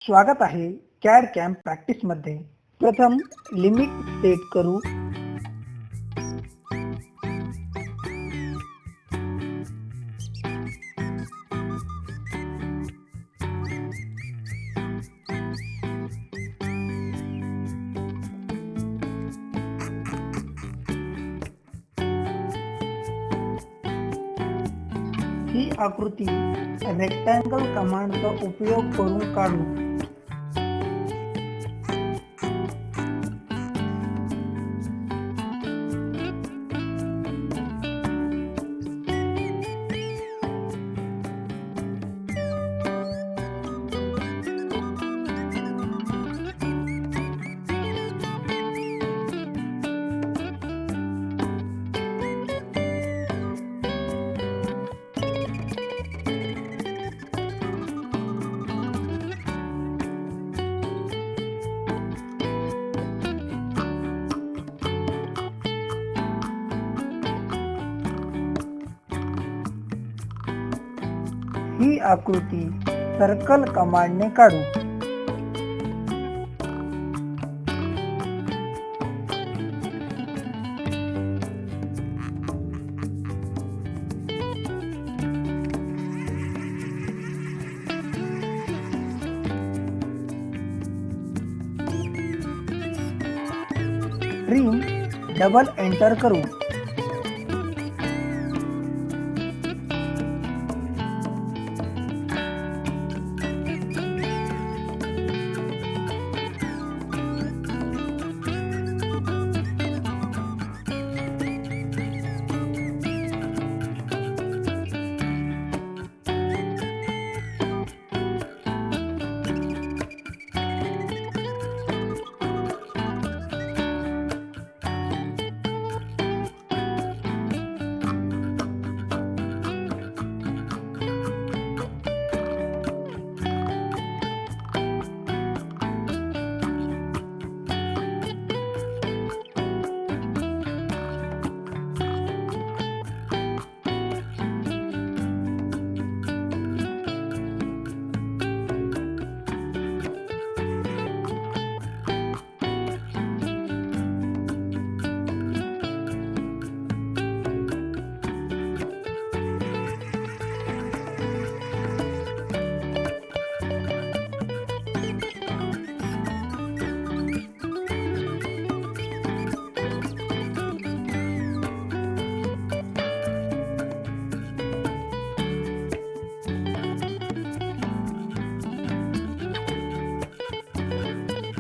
स्वागत आहे CAD camp practice मध्ये। प्रथम लिमिट सेट करू। ही आकृती रेक्टँगल कमांडचा उपयोग करून काढू। ही आकृती सर्कल कमांडने काढू। ट्रिम डबल एंटर करू।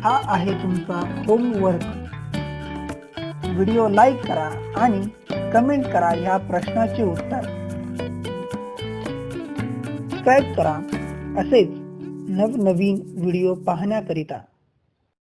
हा आहे तुमचा होमवर्क। व्हिडिओ लाईक करा आणि कमेंट करा या प्रश्नाचे उत्तर। सबस्क्राईब करा असेच नवनवीन व्हिडिओ पाहण्याकरिता।